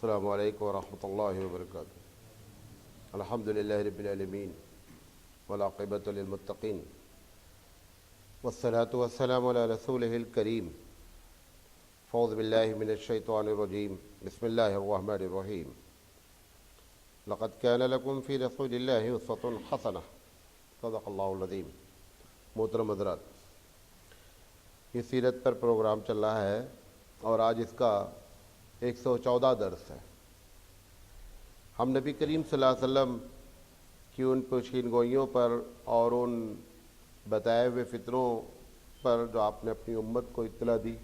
السلام علیکم ورحمۃ اللہ وبرکاتہ۔ الحمد للہ رب العالمین والعاقبۃ للمتقین والصلاۃ والسلام علی رسولہ الکریم۔ اعوذ باللہ من الشیطان الرجیم، بسم اللہ الرحمن الرحیم۔ لقد کان لکم فی رسول اللہ اسوۃ حسنہ، صدق اللہ العظیم۔ محترم حضرات، یہ سیرت پر پروگرام چل رہا ہے اور آج اس کا 114 درس ہے۔ ہم نبی کریم صلی اللہ علیہ وسلم کی ان پیشین گوئیوں پر اور ان بتائے ہوئے فطروں پر جو آپ نے اپنی امت کو اطلاع دی،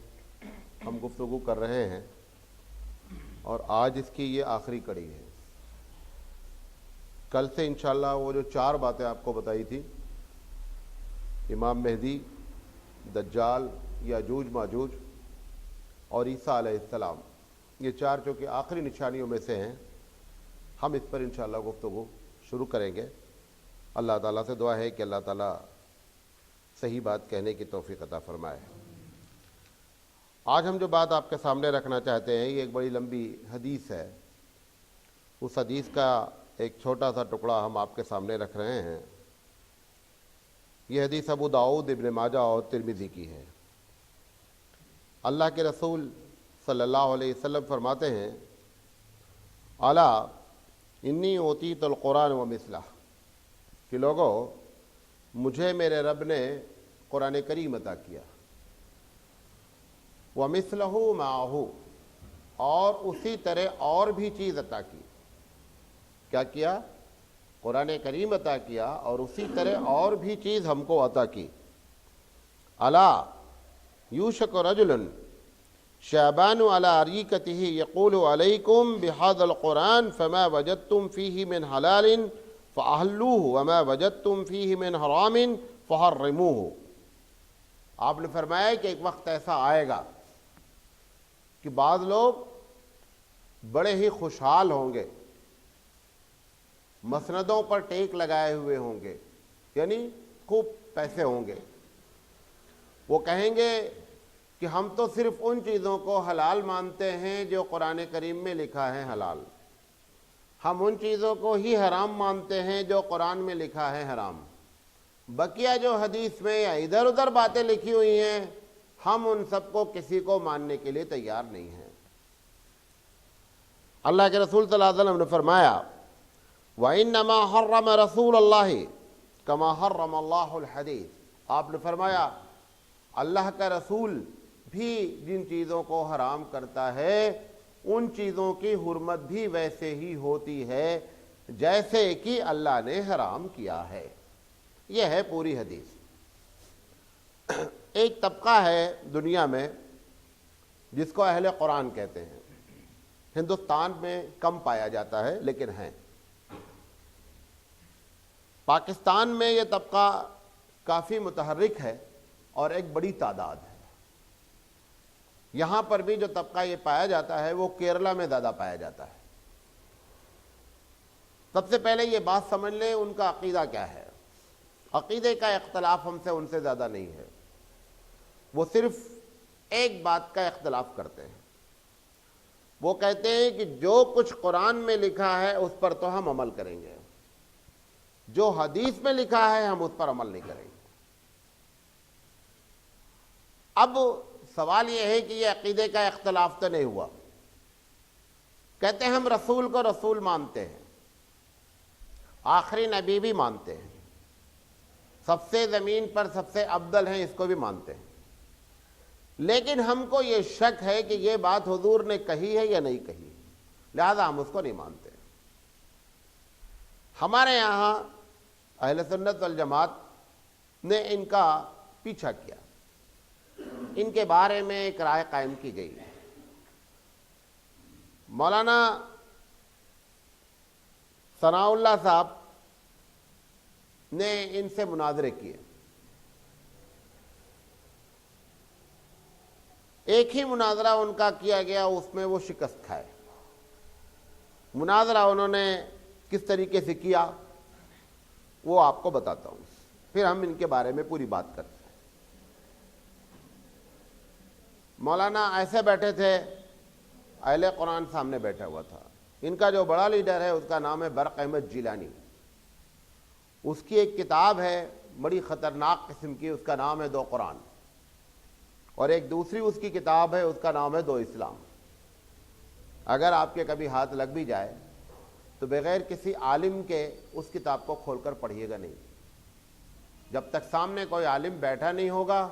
ہم گفتگو کر رہے ہیں اور آج اس کی یہ آخری کڑی ہے۔ کل سے انشاءاللہ وہ جو 4 باتیں آپ کو بتائی تھی، امام مہدی، دجال، یاجوج ماجوج اور عیسیٰ علیہ السلام، یہ 4 جو کہ آخری نشانیوں میں سے ہیں، ہم اس پر انشاءاللہ گفتگو شروع کریں گے۔ اللہ تعالیٰ سے دعا ہے کہ اللہ تعالیٰ صحیح بات کہنے کی توفیق عطا فرمائے۔ آج ہم جو بات آپ کے سامنے رکھنا چاہتے ہیں، یہ ایک بڑی لمبی حدیث ہے۔ اس حدیث کا ایک چھوٹا سا ٹکڑا ہم آپ کے سامنے رکھ رہے ہیں۔ یہ حدیث ابو داؤد، ابن ماجہ اور ترمذی کی ہے۔ اللہ کے رسول صلی اللہ علیہ وسلم فرماتے ہیں، الا انی اوتیت القرآن و مثلہ، کہ لوگوں، مجھے میرے رب نے قرآن کریم عطا کیا، ومثلہ معہ، اور اسی طرح اور بھی چیز عطا کی۔ کیا کیا؟ قرآن کریم عطا کیا اور اسی طرح اور بھی چیز ہم کو عطا کی۔ الا یوشک رجل شعبان علی اریکتہ یقول علیکم بہذا القرآن فما وجدتم فیہ من حلال فاحلوہ وما وجدتم فیہ من حرام فحرموہ۔ آپ نے فرمایا کہ ایک وقت ایسا آئے گا کہ بعض لوگ بڑے ہی خوشحال ہوں گے، مسندوں پر ٹیک لگائے ہوئے ہوں گے، یعنی خوب پیسے ہوں گے۔ وہ کہیں گے کہ ہم تو صرف ان چیزوں کو حلال مانتے ہیں جو قرآن کریم میں لکھا ہے حلال، ہم ان چیزوں کو ہی حرام مانتے ہیں جو قرآن میں لکھا ہے حرام، بقیہ جو حدیث میں یا ادھر ادھر باتیں لکھی ہوئی ہیں، ہم ان سب کو کسی کو ماننے کے لیے تیار نہیں ہیں۔ اللہ کے رسول صلی اللہ علیہ وسلم نے فرمایا، وَإِنَّمَا حَرَّمَ رَسُولَ اللَّهِ كَمَا حَرَّمَ اللَّهُ الْحَدِيث۔ آپ نے فرمایا اللہ کا رسول بھی جن چیزوں کو حرام کرتا ہے، ان چیزوں کی حرمت بھی ویسے ہی ہوتی ہے جیسے کہ اللہ نے حرام کیا ہے۔ یہ ہے پوری حدیث۔ ایک طبقہ ہے دنیا میں جس کو اہل قرآن کہتے ہیں، ہندوستان میں کم پایا جاتا ہے لیکن ہیں۔ پاکستان میں یہ طبقہ کافی متحرک ہے اور ایک بڑی تعداد ہے۔ یہاں پر بھی جو طبقہ یہ پایا جاتا ہے وہ کیرلا میں زیادہ پایا جاتا ہے۔ سب سے پہلے یہ بات سمجھ لیں ان کا عقیدہ کیا ہے۔ عقیدے کا اختلاف ہم سے ان سے زیادہ نہیں ہے، وہ صرف ایک بات کا اختلاف کرتے ہیں۔ وہ کہتے ہیں کہ جو کچھ قرآن میں لکھا ہے اس پر تو ہم عمل کریں گے، جو حدیث میں لکھا ہے ہم اس پر عمل نہیں کریں گے۔ اب سوال یہ ہے کہ یہ عقیدے کا اختلاف تو نہیں ہوا، کہتے ہیں ہم رسول کو رسول مانتے ہیں، آخری نبی بھی مانتے ہیں، سب سے زمین پر سب سے افضل ہیں اس کو بھی مانتے ہیں، لیکن ہم کو یہ شک ہے کہ یہ بات حضور نے کہی ہے یا نہیں کہی، لہذا ہم اس کو نہیں مانتے۔ ہمارے یہاں اہل سنت والجماعت نے ان کا پیچھا کیا، ان کے بارے میں ایک رائے قائم کی گئی۔ مولانا ثناء اللہ صاحب نے ان سے مناظرے کیے۔ ایک ہی مناظرہ ان کا کیا گیا، اس میں وہ شکست کھائے۔ مناظرہ انہوں نے کس طریقے سے کیا وہ آپ کو بتاتا ہوں، پھر ہم ان کے بارے میں پوری بات کرتے ہیں۔ مولانا ایسے بیٹھے تھے اہل قرآن سامنے بیٹھا ہوا تھا. ان کا جو بڑا لیڈر ہے اس کا نام ہے برق احمد جیلانی. اس کی ایک کتاب ہے بڑی خطرناک قسم کی, اس کا نام ہے دو قرآن, اور ایک دوسری اس کی کتاب ہے اس کا نام ہے دو اسلام. اگر آپ کے کبھی ہاتھ لگ بھی جائے تو بغیر کسی عالم کے اس کتاب کو کھول کر پڑھیے گا نہیں. جب تک سامنے کوئی عالم بیٹھا نہیں ہوگا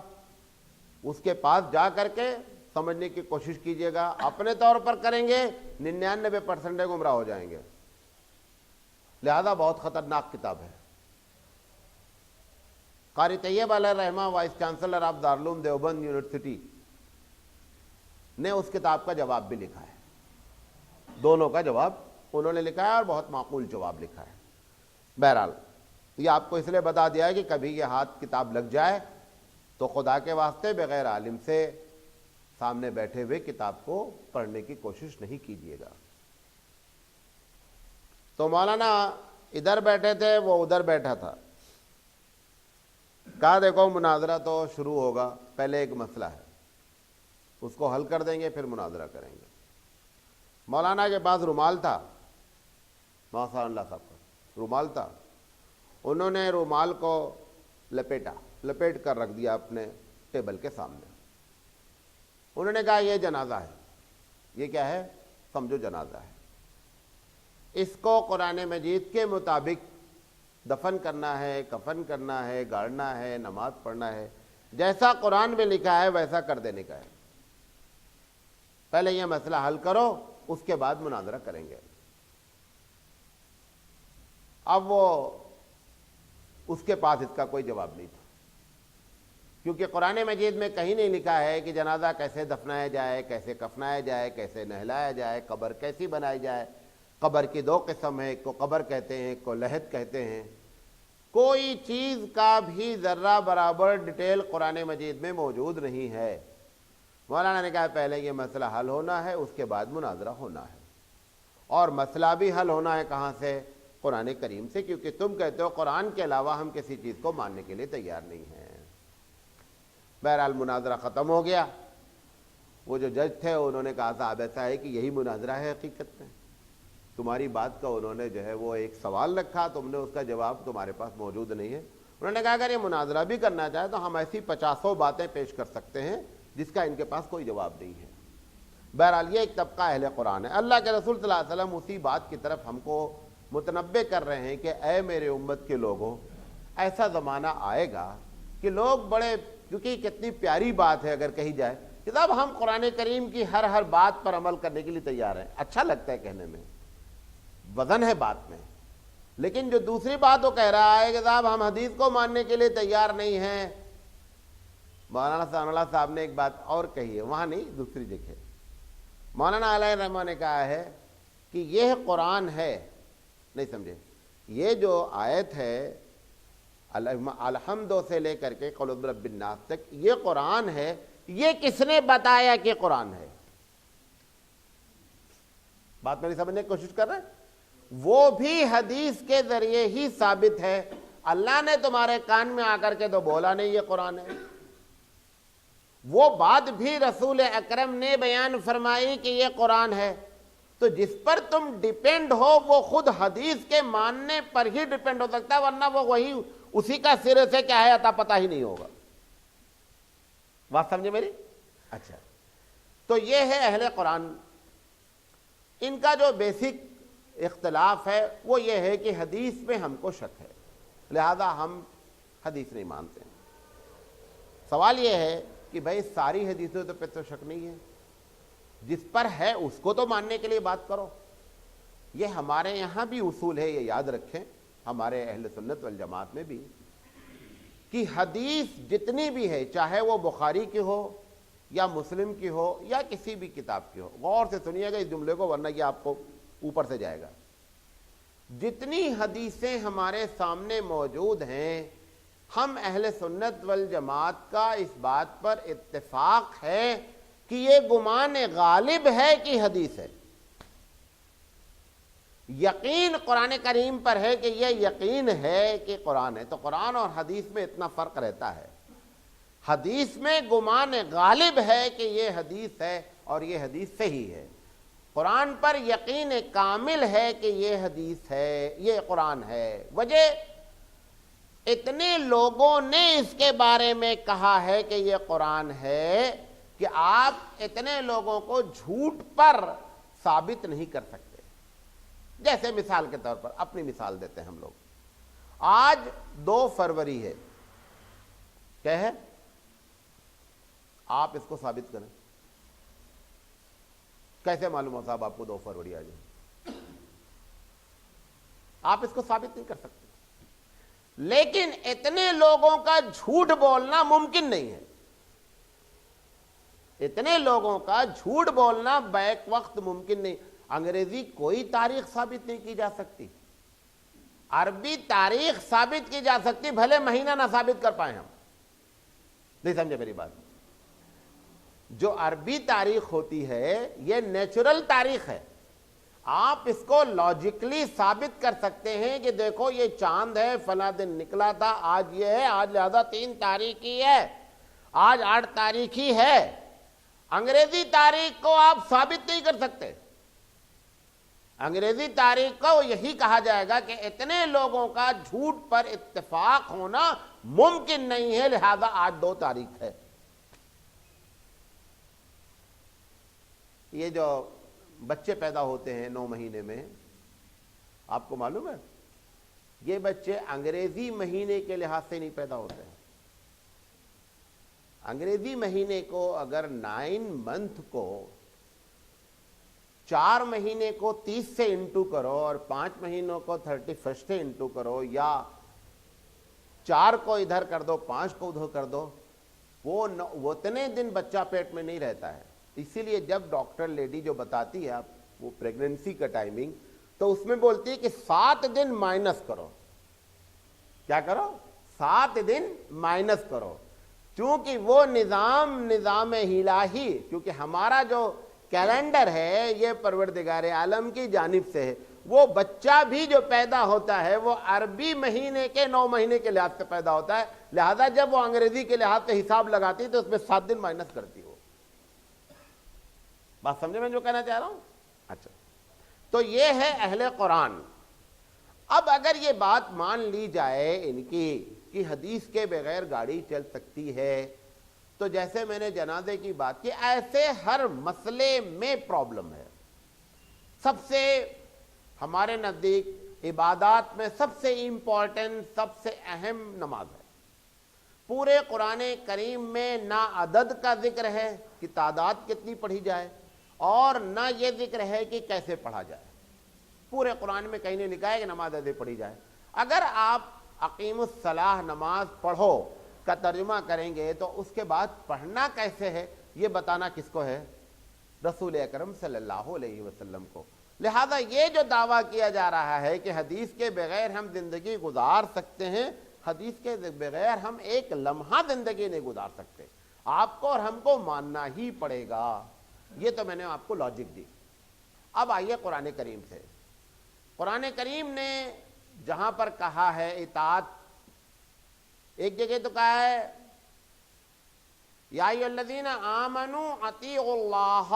اس کے پاس جا کر کے سمجھنے کی کوشش کیجیے گا. اپنے طور پر کریں گے 99% گمراہ ہو جائیں گے. لہذا بہت خطرناک کتاب ہے. قاری طیب علیہ الرحمہ vice chancellor of Darul Uloom Deoband university نے اس کتاب کا جواب بھی لکھا ہے. دونوں کا جواب انہوں نے لکھا ہے اور بہت معقول جواب لکھا ہے. بہرحال یہ آپ کو اس لیے بتا دیا ہے کہ کبھی یہ ہاتھ کتاب لگ جائے تو خدا کے واسطے بغیر عالم سے سامنے بیٹھے ہوئے کتاب کو پڑھنے کی کوشش نہیں کیجیے گا. تو مولانا ادھر بیٹھے تھے, وہ ادھر بیٹھا تھا. کہا دیکھو مناظرہ تو شروع ہوگا, پہلے ایک مسئلہ ہے اس کو حل کر دیں گے پھر مناظرہ کریں گے. مولانا کے پاس رومال تھا, محسن اللہ صاحب کا رومال تھا. انہوں نے رومال کو لپیٹ کر رکھ دیا اپنے ٹیبل کے سامنے. انہوں نے کہا یہ جنازہ ہے. یہ کیا ہے؟ سمجھو جنازہ ہے. اس کو قرآن مجید کے مطابق دفن کرنا ہے, کفن کرنا ہے, گاڑنا ہے, نماز پڑھنا ہے, جیسا قرآن میں لکھا ہے ویسا کر دینے کا ہے. پہلے یہ مسئلہ حل کرو, اس کے بعد مناظرہ کریں گے. اب وہ اس کے پاس اس کا کوئی جواب نہیں تھا, کیونکہ قرآن مجید میں کہیں نہیں لکھا ہے کہ جنازہ کیسے دفنایا جائے, کیسے کفنایا جائے, کیسے نہلایا جائے, قبر کیسی بنائی جائے. قبر کی دو قسم ہے, ایک کو قبر کہتے ہیں, ایک کو لحد کہتے ہیں. کوئی چیز کا بھی ذرہ برابر ڈیٹیل قرآن مجید میں موجود نہیں ہے. مولانا نے کہا پہلے یہ مسئلہ حل ہونا ہے, اس کے بعد مناظرہ ہونا ہے. اور مسئلہ بھی حل ہونا ہے کہاں سے؟ قرآن کریم سے, کیونکہ تم کہتے ہو قرآن کے علاوہ ہم کسی چیز کو ماننے کے لیے تیار نہیں ہیں. بہرحال مناظرہ ختم ہو گیا. وہ جو جج تھے انہوں نے کہا صاحب ایسا ہے کہ یہی مناظرہ ہے حقیقت میں. تمہاری بات کا انہوں نے جو ہے وہ ایک سوال رکھا, تم نے اس کا جواب تمہارے پاس موجود نہیں ہے. انہوں نے کہا اگر یہ مناظرہ بھی کرنا چاہے تو ہم ایسی 50 باتیں پیش کر سکتے ہیں جس کا ان کے پاس کوئی جواب نہیں ہے. بہرحال یہ ایک طبقہ اہل قرآن ہے. اللہ کے رسول صلی اللہ علیہ وسلم اسی بات کی طرف ہم کو متنبع کر رہے ہیں کہ اے میرے امت کے لوگوں, ایسا زمانہ آئے گا کہ لوگ بڑے, کیونکہ کتنی پیاری بات ہے اگر کہی جائے کہ صاحب ہم قرآن کریم کی ہر بات پر عمل کرنے کے لیے تیار ہیں. اچھا لگتا ہے کہنے میں, وزن ہے بات میں. لیکن جو دوسری بات وہ کہہ رہا ہے کہ صاحب ہم حدیث کو ماننے کے لیے تیار نہیں ہیں. مولانا ثناء اللہ صاحب نے ایک بات اور کہی ہے, وہاں نہیں دوسری جگہ. مولانا علیہ الرحمہ نے کہا ہے کہ یہ قرآن ہے, نہیں سمجھے, یہ جو آیت ہے الحمد سے لے کر کے قل رب الناس تک یہ قرآن ہے, یہ کس نے بتایا کہ قرآن ہے؟ بات میری سمجھنے کی کوشش کر رہے ہیں. وہ بھی حدیث کے ذریعے ہی ثابت ہے. اللہ نے تمہارے کان میں آ کر کے تو بولا نہیں یہ قرآن ہے. وہ بات بھی رسول اکرم نے بیان فرمائی کہ یہ قرآن ہے. تو جس پر تم ڈیپینڈ ہو وہ خود حدیث کے ماننے پر ہی ڈیپینڈ ہو سکتا ہے, ورنہ وہ وہی اسی کا سرے سے کیا ہے عطا پتہ ہی نہیں ہوگا. بات سمجھے میری؟ اچھا, تو یہ ہے اہل قرآن. ان کا جو بیسک اختلاف ہے وہ یہ ہے کہ حدیث میں ہم کو شک ہے, لہذا ہم حدیث نہیں مانتے. سوال یہ ہے کہ بھائی ساری حدیثوں پہ تو شک نہیں ہے, جس پر ہے اس کو تو ماننے کے لیے بات کرو. یہ ہمارے یہاں بھی اصول ہے, یہ یاد رکھیں, ہمارے اہل سنت والجماعت میں بھی, کہ حدیث جتنی بھی ہے چاہے وہ بخاری کی ہو یا مسلم کی ہو یا کسی بھی کتاب کی ہو, غور سے سنیے گا اس جملے کو ورنہ یہ آپ کو اوپر سے جائے گا. جتنی حدیثیں ہمارے سامنے موجود ہیں, ہم اہل سنت والجماعت کا اس بات پر اتفاق ہے کہ یہ گمان غالب ہے کہ حدیث ہے. یقین قرآن کریم پر ہے کہ یہ یقین ہے کہ قرآن ہے. تو قرآن اور حدیث میں اتنا فرق رہتا ہے. حدیث میں گمان غالب ہے کہ یہ حدیث ہے اور یہ حدیث صحیح ہے. قرآن پر یقین کامل ہے کہ یہ حدیث ہے، یہ قرآن ہے۔ وجہ اتنے لوگوں نے اس کے بارے میں کہا ہے کہ یہ قرآن ہے کہ آپ اتنے لوگوں کو جھوٹ پر ثابت نہیں کر سکتے۔ جیسے مثال کے طور پر اپنی مثال دیتے ہیں ہم لوگ۔ آج 2 فروری ہے، کیا ہے؟ آپ اس کو ثابت کریں۔ کیسے معلوم ہو صاحب آپ کو 2 فروری آج ہے؟ آپ اس کو ثابت نہیں کر سکتے، لیکن اتنے لوگوں کا جھوٹ بولنا ممکن نہیں ہے۔ اتنے لوگوں کا جھوٹ بولنا بیک وقت ممکن نہیں۔ انگریزی کوئی تاریخ ثابت نہیں کی جا سکتی، عربی تاریخ ثابت کی جا سکتی، بھلے مہینہ نہ ثابت کر پائیں ہم۔ نہیں سمجھے میری بات؟ جو عربی تاریخ ہوتی ہے یہ نیچرل تاریخ ہے، آپ اس کو لاجیکلی ثابت کر سکتے ہیں کہ دیکھو یہ چاند ہے، فلاں دن نکلا تھا، آج یہ ہے، آج لہذا 3 تاریخ ہی ہے، آج 8 تاریخ ہی ہے۔ انگریزی تاریخ کو آپ ثابت نہیں کر سکتے۔ انگریزی تاریخ کو یہی کہا جائے گا کہ اتنے لوگوں کا جھوٹ پر اتفاق ہونا ممکن نہیں ہے، لہذا آج 2 تاریخ ہے۔ یہ جو بچے پیدا ہوتے ہیں 9 مہینے میں، آپ کو معلوم ہے یہ بچے انگریزی مہینے کے لحاظ سے نہیں پیدا ہوتے ہیں۔ انگریزی مہینے کو اگر 9 منتھ کو 4 مہینے کو 30 سے انٹو کرو اور 5 مہینوں کو 31 سے انٹو کرو، یا 4 کو ادھر کر دو 5 کو ادھر کر دو، وہ اتنے دن بچہ پیٹ میں نہیں رہتا ہے۔ اسی لیے جب ڈاکٹر لیڈی جو بتاتی ہے آپ وہ پریگننسی کا ٹائمنگ، تو اس میں بولتی ہے کہ 7 دن مائنس کرو۔ کیا کرو؟ 7 دن مائنس کرو، چونکہ وہ نظام الہی، کیونکہ ہمارا جو کیلنڈر ہے یہ پروردگار عالم کی جانب سے ہے۔ وہ بچہ بھی جو پیدا ہوتا ہے وہ عربی مہینے کے 9 مہینے کے لحاظ سے پیدا ہوتا ہے، لہذا جب وہ انگریزی کے لحاظ سے حساب لگاتی ہے تو اس میں 7 دن مائنس کرتی ہو۔ بات سمجھے میں جو کہنا چاہ رہا ہوں؟ اچھا، تو یہ ہے اہل قرآن۔ اب اگر یہ بات مان لی جائے ان کی کہ حدیث کے بغیر گاڑی چل سکتی ہے، تو جیسے میں نے جنازے کی بات کی، ایسے ہر مسئلے میں پرابلم ہے۔ سب سے ہمارے نزدیک عبادات میں سب سے امپورٹنٹ، سب سے اہم نماز ہے۔ پورے قرآن کریم میں نہ عدد کا ذکر ہے کہ تعداد کتنی پڑھی جائے، اور نہ یہ ذکر ہے کہ کیسے پڑھا جائے۔ پورے قرآن میں کہیں نہیں لکھا ہے کہ نماز ایسے پڑھی جائے۔ اگر آپ اقیم الصلاح نماز پڑھو کا ترجمہ کریں گے تو اس کے بعد پڑھنا کیسے ہے یہ بتانا کس کو ہے؟ رسول اکرم صلی اللہ علیہ وسلم کو۔ لہذا یہ جو دعویٰ کیا جا رہا ہے کہ حدیث کے بغیر ہم زندگی گزار سکتے ہیں، حدیث کے بغیر ہم ایک لمحہ زندگی نہیں گزار سکتے، آپ کو اور ہم کو ماننا ہی پڑے گا۔ یہ تو میں نے آپ کو لاجک دی۔ اب آئیے قرآن کریم سے۔ قرآن کریم نے جہاں پر کہا ہے اطاعت، ایک جگہ تو کہا ہے یا ایھا الذین آمنوا اطیعوا اللہ،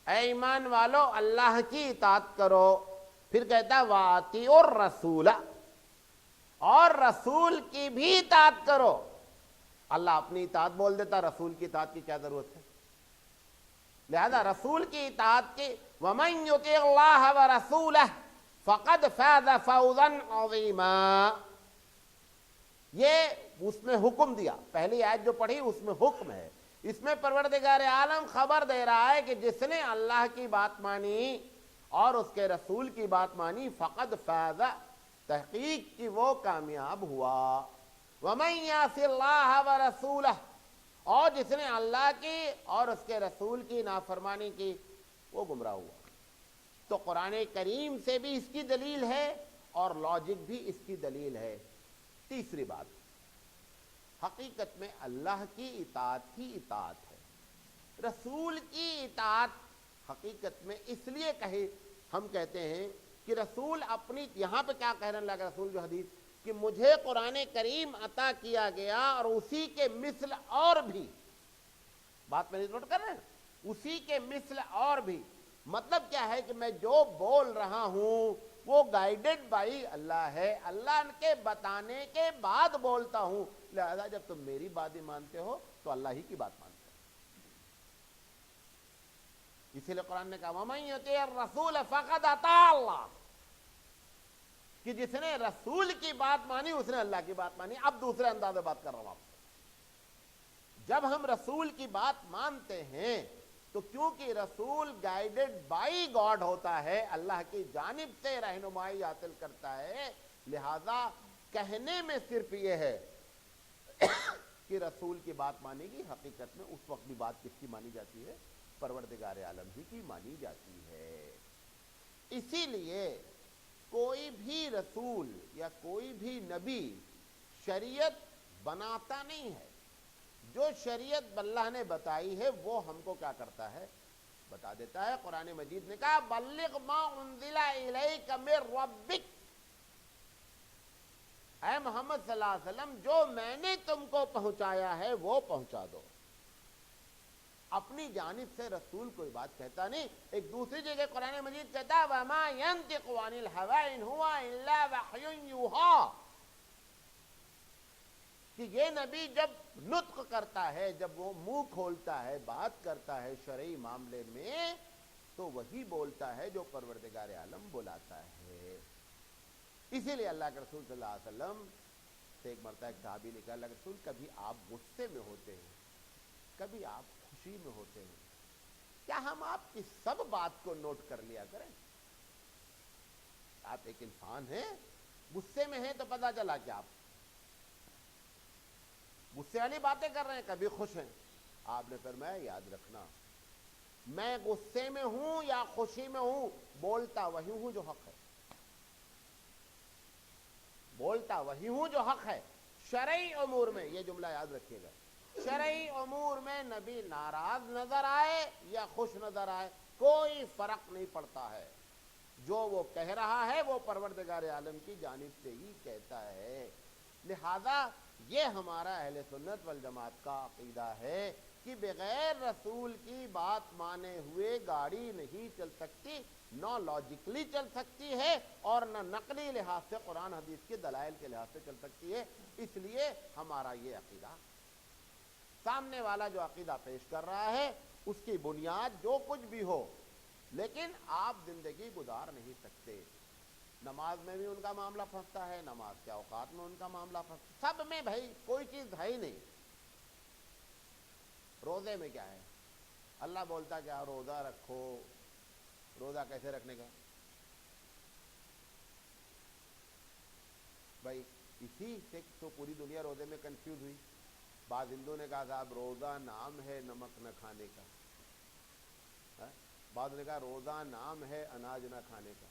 اے ایمان والو اللہ کی اطاعت کرو۔ پھر کہتا ہے واطیعوا الرسول، اور رسول کی بھی اطاعت کرو۔ اللہ اپنی اطاعت بول دیتا، رسول کی اطاعت کی کیا ضرورت ہے؟ لہذا رسول کی اطاعت کی، وَمَن يُطِعِ اللَّهَ وَرَسُولَهُ فَقَدْ فَازَ فَوْزًا عَظِيمًا۔ یہ اس میں حکم دیا، پہلی آیت جو پڑھی اس میں حکم ہے، اس میں پروردگار عالم خبر دے رہا ہے کہ جس نے اللہ کی بات مانی اور اس کے رسول کی بات مانی، فقد فاز، تحقیق کی وہ کامیاب ہوا۔ وَمَن يَعْصِ اللَّهَ وَرَسُولَهُ، اور جس نے اللہ کی اور اس کے رسول کی نافرمانی کی وہ گمراہ ہوا۔ تو قرآن کریم سے بھی اس کی دلیل ہے اور لاجک بھی اس کی دلیل ہے۔ تیسری بات، حقیقت میں اللہ کی اطاعت ہی اطاعت ہے۔ رسول کی اطاعت حقیقت میں اس لیے ہم کہتے ہیں کہ رسول اپنی، یہاں پہ کیا کہنے لگا رسول جو حدیث کہ مجھے قرآن کریم عطا کیا گیا اور اسی کے مثل اور بھی، بات میں نہیں نوٹ کر رہے ہیں، اسی کے مثل اور بھی مطلب کیا ہے کہ میں جو بول رہا ہوں وہ گائیڈڈ بائی اللہ ہے، اللہ کے بتانے کے بعد بولتا ہوں، لہذا جب تم میری بات ہی مانتے ہو تو اللہ ہی کی بات مانتے ہو۔ اسی لیے قرآن نے کہا وَمَن يُطِعِ الرَّسُولَ فَقَدْ أَطَاعَ اللَّهَ، کہ جس نے رسول کی بات مانی اس نے اللہ کی بات مانی۔ اب دوسرے انداز میں بات کر رہا ہوں آپ سے، جب ہم رسول کی بات مانتے ہیں تو کیونکہ رسول گائیڈڈ بائی گاڈ ہوتا ہے، اللہ کی جانب سے رہنمائی حاصل کرتا ہے، لہذا کہنے میں صرف یہ ہے کہ رسول کی بات مانے گی، حقیقت میں اس وقت بھی بات کس کی مانی جاتی ہے؟ پروردگار عالم ہی کی مانی جاتی ہے۔ اسی لیے کوئی بھی رسول یا کوئی بھی نبی شریعت بناتا نہیں ہے، جو شریعت اللہ نے بتائی ہے وہ ہم کو کیا کرتا ہے؟ بتا دیتا ہے۔ قرآن مجید نے کہا بلغ ما انزل الیک من ربک، اے محمد صلی اللہ علیہ وسلم جو میں نے تم کو پہنچایا ہے وہ پہنچا دو۔ اپنی جانب سے رسول کوئی بات کہتا نہیں۔ ایک دوسری جگہ قرآن مجید کہتا ہے وَمَا يَنطِقُ عَنِ الْهَوَىٰ إِنْ هُوَ إِلَّا وَحْيٌ يُوحَىٰ، کہ یہ نبی جب نطق کرتا ہے، جب وہ منہ کھولتا ہے، بات کرتا ہے شرعی معاملے میں، تو وہی بولتا ہے جو پروردگار عالم بلاتا ہے۔ اسی لیے اللہ کے رسول صلی اللہ علیہ وسلم سے ایک مرتبہ ایک صحابی نے کہا اللہ کے رسول کبھی آپ غصے میں ہوتے ہیں، کبھی آپ خوشی میں ہوتے ہیں، کیا ہم آپ کی سب بات کو نوٹ کر لیا کریں؟ آپ ایک انسان ہیں، غصے میں ہیں تو پتہ چلا کہ آپ غصے والی باتیں کر رہے ہیں، کبھی خوش ہیں۔ آپ نے فرمایا یاد رکھنا میں غصے میں ہوں یا خوشی میں ہوں، بولتا وہی ہوں جو حق ہے، بولتا وہی ہوں جو حق ہے۔ شرعی امور میں یہ جملہ یاد رکھیے گا، شرعی امور میں نبی ناراض نظر آئے یا خوش نظر آئے کوئی فرق نہیں پڑتا ہے، جو وہ کہہ رہا ہے وہ پروردگار عالم کی جانب سے ہی کہتا ہے۔ لہذا یہ ہمارا اہل سنت والجماعت کا عقیدہ ہے کہ بغیر رسول کی بات مانے ہوئے گاڑی نہیں چل سکتی، نہ لاجیکلی چل سکتی ہے اور نہ نقلی لحاظ سے قرآن حدیث کے دلائل کے لحاظ سے چل سکتی ہے۔ اس لیے ہمارا یہ عقیدہ، سامنے والا جو عقیدہ پیش کر رہا ہے اس کی بنیاد جو کچھ بھی ہو، لیکن آپ زندگی گزار نہیں سکتے۔ نماز میں بھی ان کا معاملہ پھنستا ہے، نماز کے اوقات میں ان کا معاملہ پھنستا، سب میں بھائی کوئی چیز ہے ہی نہیں۔ روزے میں کیا ہے؟ اللہ بولتا کیا روزہ رکھو، روزہ کیسے رکھنے کا؟ بھائی اسی سے تو پوری دنیا روزے میں کنفیوز ہوئی۔ بعض ہندوؤں نے کہا صاحب روزہ نام ہے نمک نہ کھانے کا، بعض نے کہا روزہ نام ہے اناج نہ کھانے کا،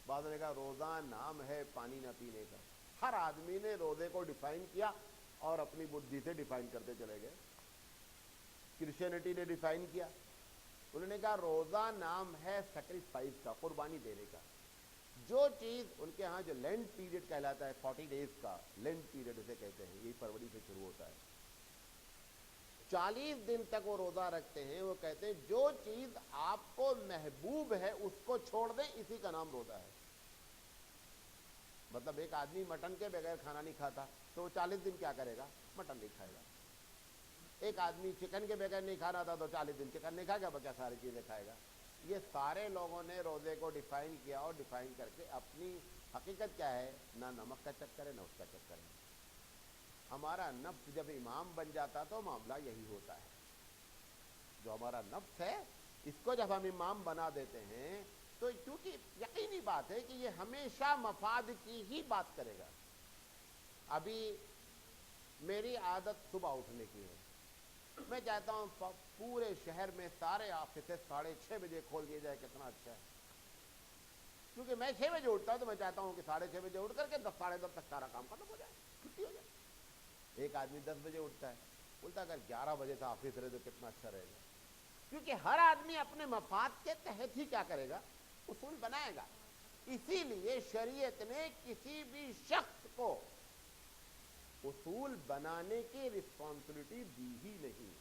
بعض نے کہا روزہ نام ہے پانی نہ پینے کا۔ ہر آدمی نے روزے کو ڈیفائن کیا اور اپنی بدھی سے ڈیفائن کرتے چلے گئے۔ کرسچینٹی نے ڈیفائن کیا، انہوں نے کہا روزہ نام ہے سیکریفائس کا، قربانی دینے کا۔ جو چیز ان کے ہاں جو لینڈ پیریڈ کہلاتا ہے 40 ڈیز کا، لینڈ پیریڈ اسے کہتے ہیں، یہی فروری سے شروع ہوتا ہے، 40 دن تک وہ روزہ رکھتے ہیں۔ وہ کہتے ہیں جو چیز آپ کو محبوب ہے اس کو چھوڑ دیں، اسی کا نام روزہ ہے۔ مطلب ایک آدمی مٹن کے بغیر کھانا نہیں کھاتا تو وہ 40 دن کیا کرے گا؟ مٹن نہیں کھائے گا۔ ایک آدمی چکن کے بغیر نہیں کھا رہا تھا تو 40 دن چکن نہیں کھائے گا، بقیہ ساری چیزیں کھائے گا۔ یہ سارے لوگوں نے روزے کو ڈیفائن کیا اور ڈیفائن کر کے اپنی حقیقت کیا ہے؟ نہ نمک کا چکر ہے نہ اس کا چکر ہے۔ ہمارا نفس جب امام بن جاتا تو معاملہ یہی ہوتا ہے، جو ہمارا نفس ہے اس کو جب ہم امام بنا دیتے ہیں تو کیونکہ یقینی بات ہے کہ یہ ہمیشہ مفاد کی ہی بات کرے گا۔ ابھی میری عادت صبح اٹھنے کی ہے، میں چاہتا ہوں پورے شہر میں سارے آفیسز 6:30 بجے کھول دیے جائے، کتنا اچھا ہے، کیونکہ میں 6 بجے اٹھتا ہوں تو میں چاہتا ہوں کہ 6:30 بجے اٹھ کر کے 10 ساڑھے 10 تک سارا کام ختم ہو جائے، چھٹی ہو جائے۔ ایک آدمی 10 بجے اٹھتا ہے، بولتا اگر 11 بجے سے آفس رہے تو کتنا اچھا رہے گا، کیونکہ ہر آدمی اپنے مفاد کے تحت ہی کیا کرے گا؟ اصول بنائے گا۔ اسی لیے شریعت نے کسی بھی شخص کو اصول بنانے کی رسپانسبلٹی دی ہی نہیں۔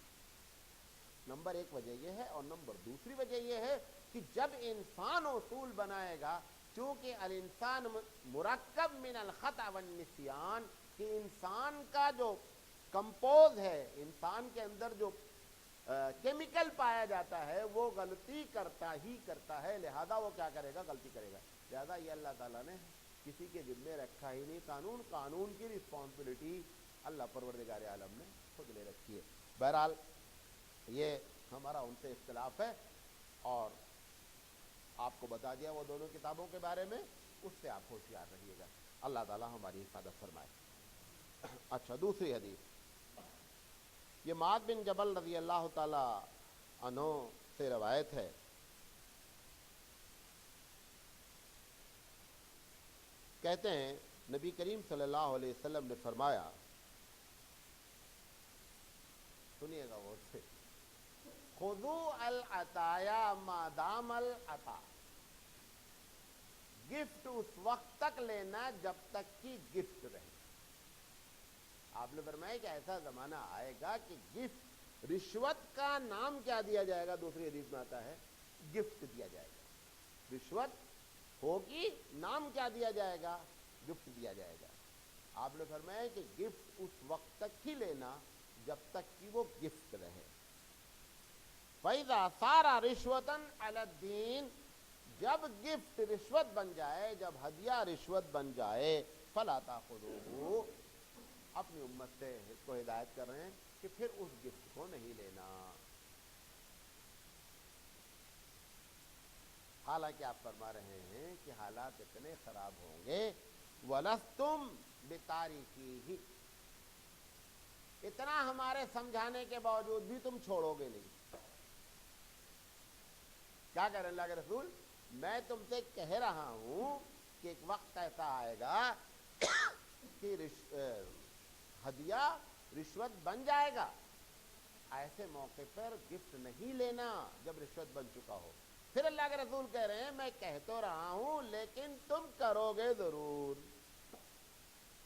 نمبر ایک وجہ یہ ہے، اور نمبر دوسری وجہ یہ ہے کہ جب انسان اصول بنائے گا، چونکہ الانسان مرکب من الخطأ والنسیان، کہ انسان کا جو کمپوز ہے، انسان کے اندر جو کیمیکل پایا جاتا ہے وہ غلطی کرتا ہی کرتا ہے، لہذا وہ کیا کرے گا؟ غلطی کرے گا. لہذا یہ اللہ تعالیٰ نے کسی کے ذمے رکھا ہی نہیں قانون کی رسپانسبلٹی اللہ پروردگار عالم نے خود لے رکھی ہے. بہرحال یہ ہمارا ان سے اختلاف ہے، اور آپ کو بتا دیا وہ دونوں کتابوں کے بارے میں، اس سے آپ ہوشیار رہیے گا. اللہ تعالیٰ ہماری حفاظت فرمائے. اچھا، دوسری حدیث یہ معاذ بن جبل رضی اللہ تعالی عنہ سے روایت ہے. کہتے ہیں نبی کریم صلی اللہ علیہ وسلم نے فرمایا، سنیے گا غور سے، خذوا العطایا ما دام العطا، گفٹ اس وقت تک لینا جب تک کہ گفٹ رہے. آپ نے فرمایا کہ ایسا زمانہ آئے گا کہ گفٹ، رشوت کا نام کیا دیا جائے گا؟ دوسری حدیث میں آتا ہے گفٹ دیا جائے گا. رشوت ہوگی، نام کیا دیا جائے گا؟ گفٹ دیا جائے گا. آپ نے فرمایا کہ گفٹ اس وقت تک ہی لینا جب تک کہ وہ گفٹ رہے. فَإِذَا صَارَ رِشْوَةً عَلَى الدِّينِ، جب گفٹ رشوت بن جائے، جب ہدیہ رشوت بن جائے، فَلَا تَأْخُذُوهُ، اپنی امت سے اس کو ہدایت کر رہے ہیں کہ پھر اس گفٹ کو نہیں لینا. حالانکہ آپ فرما رہے ہیں کہ حالات اتنے خراب ہوں گے، وَلَسْتُمْ بِتَارِكِهِ، اتنا ہمارے سمجھانے کے باوجود بھی تم چھوڑو گے نہیں. کیا کہہ رہے ہیں اللہ کے رسول؟ میں تم سے کہہ رہا ہوں کہ ایک وقت ایسا آئے گا کہ ہدیہ رشوت بن جائے گا. ایسے موقع پر گفٹ نہیں لینا جب رشوت بن چکا ہو. پھر اللہ کے رسول کہہ رہے ہیں میں کہہ تو رہا ہوں لیکن تم کرو گے ضرور.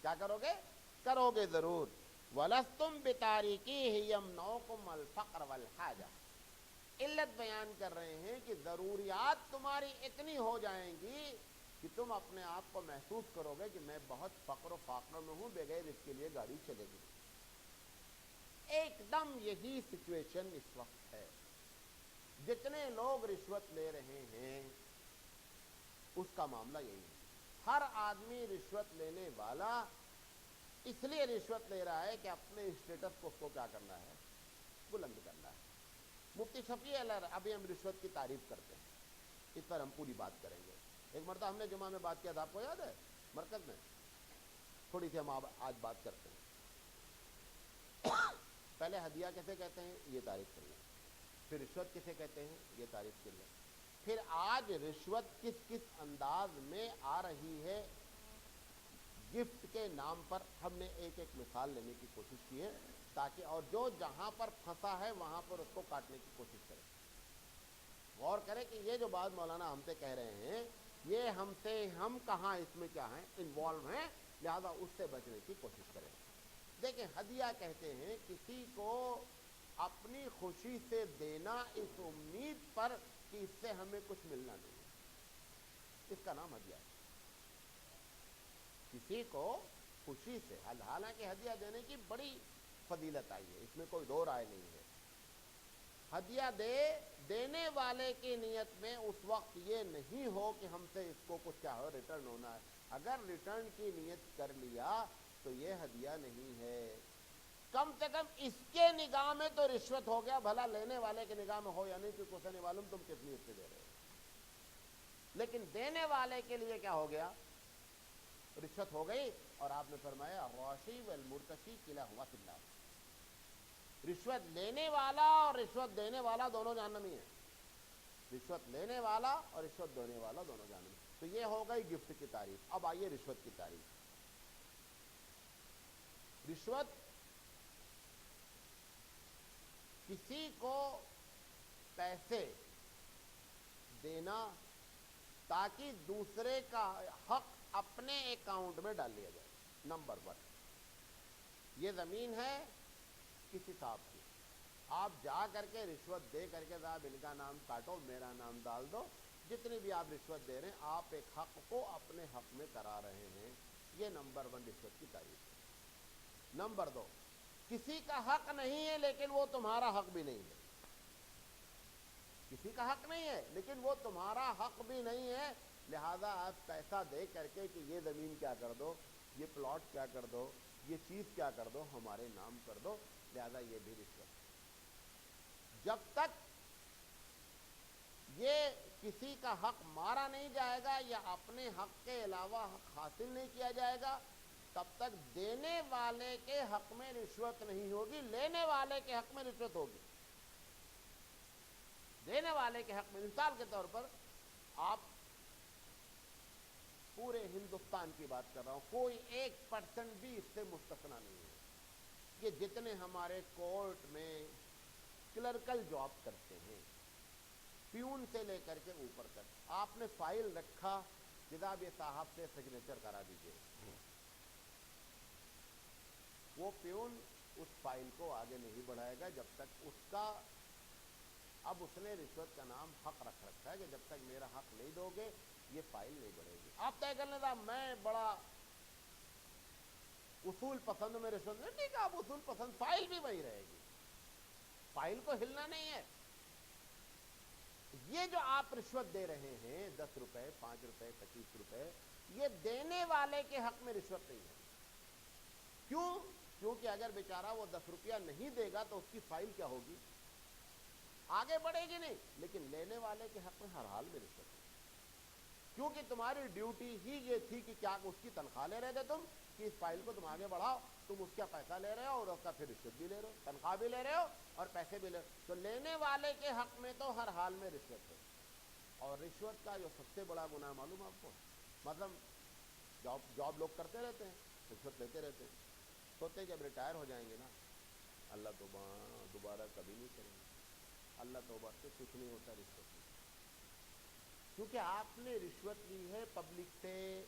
کیا کرو گے؟ کرو گے ضرور. وَلَسْتُمْ بِتَارِكِيهِ يَمْنَعُكُمْ الْفَقْرَ وَالْحَاجَةَ، علت بیان کر رہے ہیں کہ ضروریات تمہاری اتنی ہو جائیں گی کہ تم اپنے آپ کو محسوس کرو گے کہ میں بہت فقر و فاقہ میں ہوں، بغیر اس کے لیے گاڑی چلے گی. ایک دم یہی سچویشن اس وقت ہے. جتنے لوگ رشوت لے رہے ہیں اس کا معاملہ یہی ہے. ہر آدمی رشوت لینے والا اس لیے رشوت لے رہا ہے کہ اپنے اسٹیٹس کو اس کو کیا کرنا ہے؟ بلند کرنا ہے. مفتی شفیع ابھی ہم رشوت کی تعریف کرتے ہیں، اس پر ہم پوری بات کریں گے. ایک مرتبہ ہم نے جمعہ میں بات کیا تھا، آپ کو یاد ہے؟ مرکز میں تھوڑی سی ہم آج بات کرتے ہیں. پہلے ہدیہ کیسے کہتے ہیں یہ تعریف کر لیں، پھر رشوت کسے کہتے ہیں یہ تعریف کر لیں، پھر آج رشوت کس کس انداز میں آ رہی ہے گفٹ کے نام پر ہم نے ایک ایک مثال لینے کی کوشش کی ہے، تاکہ اور جو جہاں پر پھنسا ہے وہاں پر اس کو کاٹنے کی کوشش کریں. غور کریں کہ یہ جو بات مولانا ہم سے کہہ رہے ہیں یہ ہم کہاں اس میں کیا ہیں؟ انوالو ہیں، لہذا اس سے بچنے کی کوشش کریں. دیکھیں، ہدیہ کہتے ہیں کسی کو اپنی خوشی سے دینا اس امید پر کہ اس سے ہمیں کچھ ملنا نہیں، اس کا نام ہدیہ ہے. کسی کو خوشی سے، حالانکہ ہدیہ دینے کی بڑی فضیلت آئی ہے، اس میں کوئی دو رائے نہیں ہے. ہدیہ دینے والے کی نیت میں اس وقت یہ نہیں ہو کہ ہم سے اس کو کچھ کیا ہو ریٹرن ہونا ہے. اگر ریٹرن کی نیت کر لیا تو یہ ہدیہ نہیں ہے. کم سے کم اس کے نگاہ میں تو رشوت ہو گیا، بھلا لینے والے کے نگاہ میں ہو یا نہیں کیونکہ اسے نہیں معلوم تم کس نیت سے دے رہے ہو. لیکن دینے والے کے لیے کیا ہو گیا؟ رشوت ہو گئی. اور آپ نے فرمایا الراشی والمرتشی کلاہما فی النار، رشوت لینے والا اور رشوت دینے والا دونوں جہنمی ہیں. رشوت لینے والا اور رشوت دینے والا دونوں جہنمی. تو یہ ہو گئی گفٹ کی تعریف. اب آئیے رشوت کی تعریف. رشوت کسی کو پیسے دینا تاکہ دوسرے کا حق اپنے اکاؤنٹ میں ڈال لیا جائے. نمبر 1، یہ زمین ہے کسی صاحب کی، آپ جا کر کے رشوت دے کر کے صاحب ان کا نام کاٹو میرا نام ڈال دو، جتنی بھی آپ رشوت دے رہے ہیں آپ ایک حق کو اپنے حق میں کرا رہے ہیں. یہ نمبر 1 رشوت کی تعریف ہے. نمبر 2، کسی کا حق نہیں ہے لیکن وہ تمہارا حق بھی نہیں ہے. کسی کا حق نہیں ہے لیکن وہ تمہارا حق بھی نہیں ہے، لہذا آپ پیسہ دے کر کے کہ یہ زمین کیا کر دو، یہ پلاٹ کیا کر دو، یہ چیز کیا کر دو، ہمارے نام کر دو، لہذا یہ بھی رشوت. جب تک یہ کسی کا حق مارا نہیں جائے گا یا اپنے حق کے علاوہ حق حاصل نہیں کیا جائے گا، تب تک دینے والے کے حق میں رشوت نہیں ہوگی، لینے والے کے حق میں رشوت ہوگی. دینے والے کے حق میں، مثال کے طور پر آپ پورے ہندوستان کی بات کر رہا ہوں، کوئی 1% بھی اس سے مستثنا نہیں ہے. یہ جتنے ہمارے کورٹ میں کلرکل جاب کرتے ہیں، پیون سے لے کر کے اوپر تک، آپ نے فائل رکھا، جناب یہ صاحب سے سگنیچر کرا دیجئے، وہ پیون اس فائل کو آگے نہیں بڑھائے گا جب تک اس کا، اب اس نے رشوت کا نام حق رکھ رکھا ہے کہ جب تک میرا حق نہیں دو گے یہ فائل نہیں بڑھے گی. آپ طے کر لیں صاحب میں بڑا اصول پسند، میں رشوت نہیں، ٹھیک ہے آپ اصول پسند، فائل بھی وہی رہے گی، فائل کو ہلنا نہیں ہے. یہ جو آپ رشوت دے رہے ہیں 10 روپے 5 روپے 25 روپے، یہ دینے والے کے حق میں رشوت نہیں ہے. کیوں؟ کیونکہ اگر بیچارہ وہ 10 روپیہ نہیں دے گا تو اس کی فائل کیا ہوگی، آگے بڑھے گی نہیں. لیکن لینے والے کے حق میں ہر حال میں رشوت ہے، کیونکہ تمہاری ڈیوٹی ہی یہ تھی کہ کیا اس کی تنخواہ لے رہے تھے تم کہ اس فائل کو تم آگے بڑھاؤ، تم اس کا پیسہ لے رہے ہو اور اس کا پھر رشوت بھی لے رہے ہو، تنخواہ بھی لے رہے ہو اور پیسے بھی لے رہے ہو. تو لینے والے کے حق میں تو ہر حال میں رشوت ہے. اور رشوت کا جو سب سے بڑا گناہ معلوم آپ کو، مطلب جاب لوگ کرتے رہتے ہیں، رشوت لیتے رہتے ہیں، سوچتے ہیں جب ریٹائر ہو جائیں گے نا اللہ توبہ دوبارہ کبھی نہیں کریں گے. اللہ توبہ سے کچھ نہیں ہوتا رشوت میں، کیونکہ آپ نے رشوت لی ہے پبلک سے.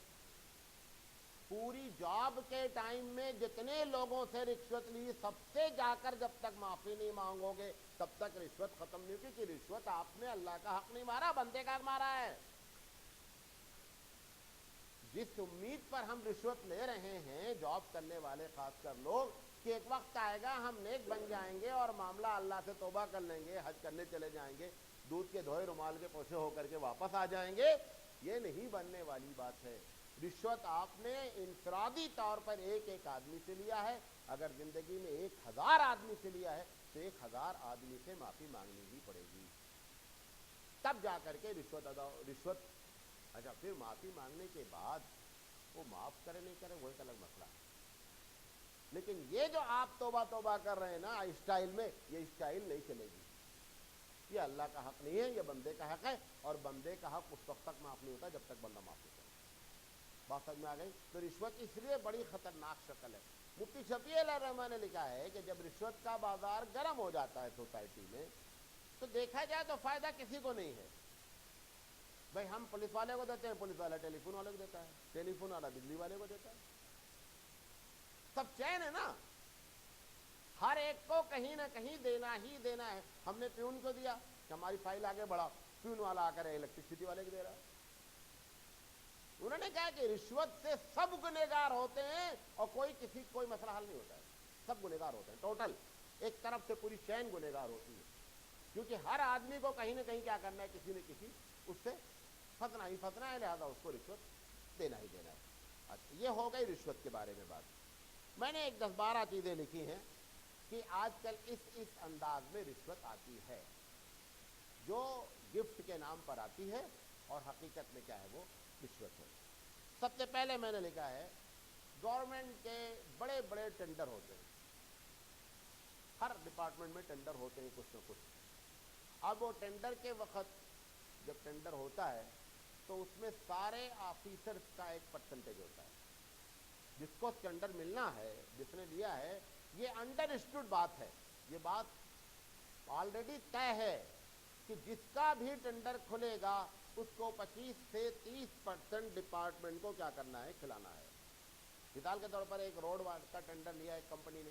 پوری جاب کے ٹائم میں جتنے لوگوں سے رشوت لی، سب سے جا کر جب تک معافی نہیں مانگو گے تب تک رشوت ختم نہیں ہوگی. کہ رشوت آپ نے اللہ کا حق نہیں مارا، بندے کا حق مارا ہے. جس امید پر ہم رشوت لے رہے ہیں جاب کرنے والے خاص کر لوگ، کہ ایک وقت آئے گا ہم نیک بن جائیں گے اور معاملہ اللہ سے توبہ کر لیں گے، حج کرنے چلے جائیں گے، دودھ کے دھوئے رومال کے پوچھے ہو کر کے واپس آ جائیں گے، یہ نہیں بننے والی بات ہے. رشوت آپ نے انفرادی طور پر ایک ایک آدمی سے لیا ہے. اگر زندگی میں 1000 آدمی سے لیا ہے تو 1000 آدمی سے معافی مانگنی ہی پڑے گی، تب جا کر کے رشوت. اچھا پھر معافی مانگنے کے بعد وہ معاف کرے نہیں کرے وہ ایک الگ مسئلہ ہے. لیکن یہ جو آپ توبہ کر رہے ہیں نا اسٹائل میں، یہ اسٹائل نہیں چلے گی. یہ اللہ کا حق نہیں ہے، یہ بندے کا حق ہے، اور بندے کا حق اس وقت تک معاف نہیں ہوتا جب تک بندہ معاف نہیں کرے. بات سمجھ میں آ گئی؟ تو رشوت اس لیے بڑی خطرناک شکل ہے. مفتی شفیع علیہ الرحمٰن نے لکھا ہے کہ جب رشوت کا بازار گرم ہو جاتا ہے سوسائٹی میں تو دیکھا جائے تو فائدہ کسی کو نہیں ہے. بھائی ہم پولیس والے کو دیتے ہیں، پولیس والا ٹیلی فون والے کو دیتا ہے، ٹیلی فون والا بجلی والے کو دیتا ہے، سب چین ہے نا. ہر ایک کو کہیں نہ کہیں دینا ہی دینا ہے. ہم نے پیون کو دیا کہ ہماری فائل آگے بڑھا، پیون والا آ کر الیکٹرسٹی والے کو دے رہا ہے. انہوں نے کہا کہ رشوت سے سب گنہگار ہوتے ہیں اور کوئی مسئلہ حل نہیں ہوتا ہے. سب گنہگار ہوتے ہیں، ٹوٹل ایک طرف سے پوری چین گنہگار ہوتی ہے، کیونکہ ہر آدمی کو کہیں نہ کہیں کیا کرنا ہے، کسی نہ کسی اس سے پھنسنا ہی پھنسنا ہے، لہذا اس کو رشوت دینا ہی دینا ہے. اچھا یہ ہو گئی رشوت کے بارے میں بات. میں نے ایک 10-12 چیزیں لکھی ہیں کہ آج کل اس انداز میں رشوت آتی ہے، جو گفٹ کے نام پر آتی ہے اور حقیقت میں کیا ہے وہ رشوت ہے. سب سے پہلے میں نے لکھا ہے گورنمنٹ کے بڑے بڑے ٹینڈر ہوتے ہیں، ہر ڈپارٹمنٹ میں ٹینڈر ہوتے ہیں کچھ نہ کچھ. اب وہ ٹینڈر کے وقت جب ٹینڈر ہوتا ہے تو اس میں سارے آفیسرز کا ایک پرسنٹیج ہوتا ہے. جس کو ٹینڈر ملنا ہے، جس نے لیا ہے، یہ انڈرسٹوڈ بات ہے، یہ بات آلریڈی طے ہے کہ جس کا بھی ٹینڈر کھلے گا اس کو 25 سے 30% ڈپارٹمنٹ کو کیا کرنا ہے، کھلانا ہے. مثال کے طور پر ایک روڈ کا ٹینڈر لیا ایک کمپنی نے،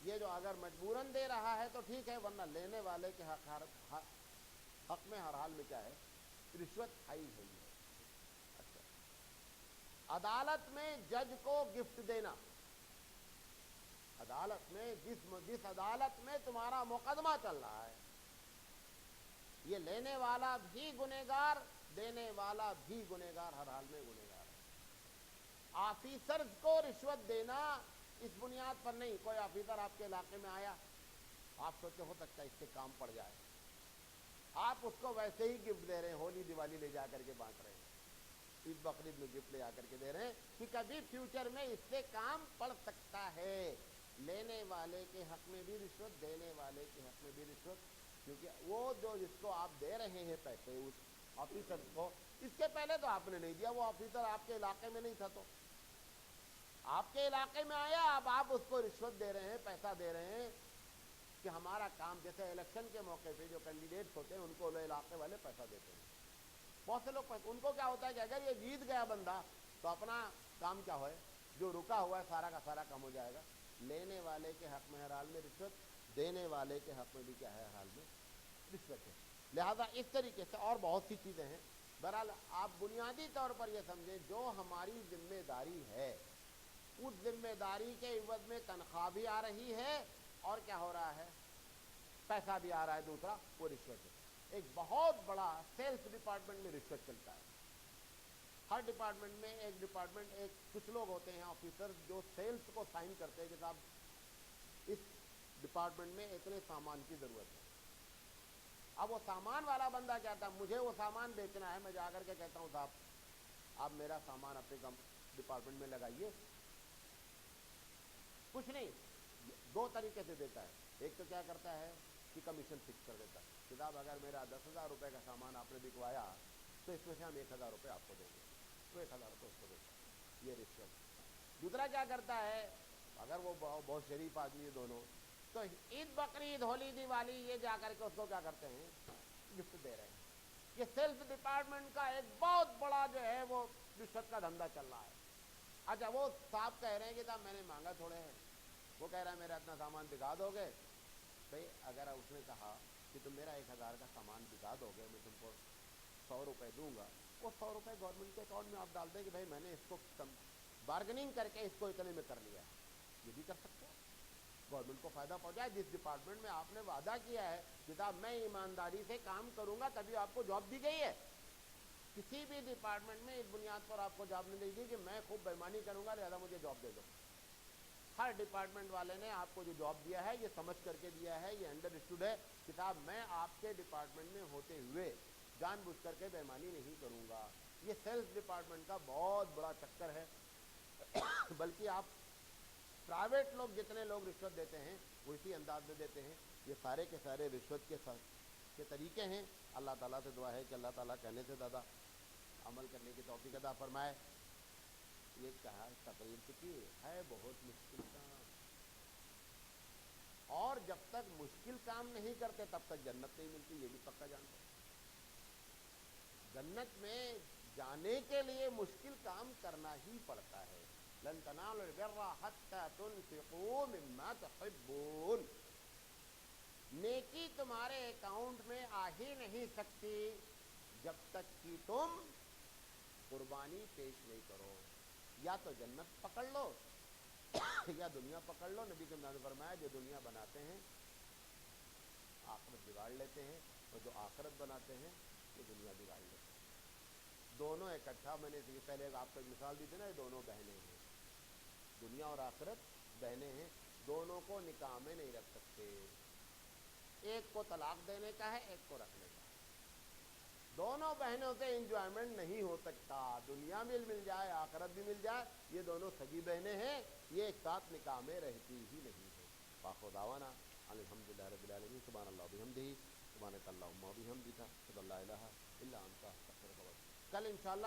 یہ جو اگر مجبوراً دے رہا ہے تو ٹھیک ہے، ورنہ لینے والے کے حق میں ہر حال میں کیا ہے؟ رشوت کھائی ہوئی ہے۔ اچھا، عدالت میں جج کو گفٹ دینا، عدالت میں جس عدالت میں تمہارا مقدمہ چل رہا ہے، یہ لینے والا بھی گنہگار، دینے والا بھی گنہگار، ہر حال میں گنہگار ہے۔ آفیسرز کو رشوت دینا اس بنیاد پر نہیں، کوئی آفیسر آپ کے علاقے میں آیا، آپ سوچے ہو سکتا ہے اس سے کام پڑ جائے، آپ اس کو ویسے ہی گفٹ دے رہے ہیں، ہولی دیوالی لے جا کر کے بانٹ رہے ہیں، عید بقرعید میں گفٹ لے جا کر کے دے رہے ہیں کہ کبھی فیوچر میں اس سے کام پڑ سکتا ہے۔ لینے والے کے حق میں بھی رشوت، دینے والے کے حق میں بھی رشوت، کیونکہ وہ جو جس کو آپ دے رہے ہیں پیسے اس آفیسر کو، اس کے پہلے تو آپ نے نہیں دیا، وہ آفیسر آپ کے علاقے میں نہیں تھا، تو آپ کے علاقے میں آیا، اب آپ اس کو رشوت دے رہے ہیں، پیسہ دے رہے ہیں کہ ہمارا کام، جیسے الیکشن کے موقع پہ جو کینڈیڈیٹس ہوتے ہیں ان کو علاقے والے پیسہ دیتے ہیں، بہت سے لوگ ان کو کیا ہوتا ہے کہ اگر یہ جیت گیا بندہ تو اپنا کام کیا ہوئے، جو رکا ہوا ہے سارا کا سارا کام ہو جائے گا۔ لینے والے کے حق میں ہر حال میں رشوت، دینے والے کے حق میں بھی کیا ہے، ہر حال میں رشوت ہے۔ لہذا اس طریقے سے اور بہت سی چیزیں ہیں۔ بہرحال آپ بنیادی طور پر یہ سمجھیں، جو ہماری ذمہ داری ہے اس ذمہ داری کے عوض میں تنخواہ بھی آ رہی ہے اور کیا ہو رہا ہے، پیسہ بھی آ رہا ہے، دوسرا وہ رشوت ہے۔ ایک بہت بڑا سیلس ڈپارٹمنٹ میں رشوت چلتا ہے، ہر ڈپارٹمنٹ میں ایک کچھ لوگ ہوتے ہیں آفیسر جو سیلس کو سائن کرتے ہیں کہ صاحب اس ڈپارٹمنٹ میں اتنے سامان کی ضرورت ہے۔ اب وہ سامان والا بندہ کہتا ہے مجھے وہ سامان بیچنا ہے، میں جا کر کے کہتا ہوں صاحب آپ میرا سامان اپنے ڈپارٹمنٹ میں لگائیے، کچھ نہیں، دو طریقے سے دیتا ہے۔ ایک تو کیا کرتا ہے کہ کمیشن فکس کر دیتا ہے، صاحب اگر میرا 10,000 روپے کا سامان آپ نے بکوایا تو اس میں سے ہم 1,000 روپے آپ کو دیں گے، تو 1,000 روپے اس کو دیتا ہے، یہ رشوت۔ دوسرا کیا کرتا ہے، اگر وہ بہت شریف آدمی ہے دونوں، تو عید بقرعید ہولی دیوالی یہ جا کر کے اس کو کیا کرتے ہیں، گفٹ دے رہے ہیں۔ یہ سیلس ڈپارٹمنٹ کا ایک بہت بڑا جو ہے وہ رشوت کا دھندا چل رہا ہے۔ اچھا، وہ صاحب کہہ رہے ہیں کہ صاحب میں نے مانگا تھوڑے ہیں، وہ کہہ رہا ہے میرا اتنا سامان بکا دو گے، بھائی اگر اس نے کہا کہ تم میرا 1,000 کا سامان بکا دو گے، میں تم کو 100 روپے دوں گا، وہ 100 روپے گورنمنٹ کے اکاؤنٹ میں آپ ڈال دیں کہ بھائی میں نے اس کو بارگننگ کر کے اس کو اتنے میں کر لیا ہے، یہ بھی کر سکتے ہیں، گورنمنٹ کو فائدہ پہنچائے۔ جس ڈپارٹمنٹ میں آپ نے وعدہ کیا ہے کہ صاحب میں ایمانداری سے کام کروں گا تبھی آپ کو جاب دی گئی ہے، کسی بھی ڈپارٹمنٹ میں اس بنیاد پر آپ کو جاب نہیں دی گئی کہ میں خوب بےمانی کروں گا لہذا مجھے جاب دے دو۔ ہر ڈپارٹمنٹ والے نے آپ کو جو جاب دیا ہے یہ سمجھ کر کے دیا ہے، یہ انڈرسٹوڈ ہے کہ صاحب میں آپ کے ڈپارٹمنٹ میں ہوتے ہوئے جان بوجھ کر کے بےمانی نہیں کروں گا۔ یہ سیلس ڈپارٹمنٹ کا بہت بڑا چکر ہے۔ بلکہ آپ پرائیویٹ لوگ جتنے لوگ رشوت دیتے ہیں وہ اسی انداز میں دیتے ہیں، یہ سارے کے سارے رشوت کے طریقے ہیں۔ اللہ تعالیٰ سے دعا ہے کہ اللہ تعالیٰ کہنے سے زیادہ عمل کرنے کی توفیق عطا فرمائے۔ یہ کہا تقریر کی ہے بہت مشکل کام، اور جب تک مشکل کام نہیں کرتے تب تک جنت نہیں ملتی، یہ بھی پکا جانتے ہیں۔ جنت میں جانے کے لیے مشکل کام کرنا ہی پڑتا ہے۔ لن تنالوا البر حتى تنفقوا مما تحبون، نیکی تمہارے اکاؤنٹ میں آ ہی نہیں سکتی جب تک کہ تم قربانی پیش نہیں کرو۔ یا تو جنت پکڑ لو یا دنیا پکڑ لو۔ نبی کے نے فرمایا جو دنیا بناتے ہیں آخرت بگاڑ لیتے ہیں، اور جو آخرت بناتے ہیں وہ دنیا بگاڑ لیتے ہیں۔ دونوں اکٹھا، میں نے پہلے آپ کو ایک مثال دی تھی نا، یہ دونوں بہنیں ہیں، دنیا اور آخرت بہنیں ہیں، دونوں کو نکاح میں نہیں رکھ سکتے، ایک کو طلاق دینے کا ہے ایک کو رکھنے کا ہے۔ دونوں بہنوں سے انجوائمنٹ نہیں ہو سکتا، دنیا بھی مل جائے آخرت بھی مل جائے، یہ دونوں سگی بہنیں ہیں، یہ ایک ساتھ نکاح میں رہتی ہی نہیں ہے۔ باخو دعوانا الحمدللہ رب العالمین، سبحان اللہ بحمدہ، سبحانک اللہم و بحمدک، اشہد ان لا الہ الا انت، استغفرک۔ کل انشاءاللہ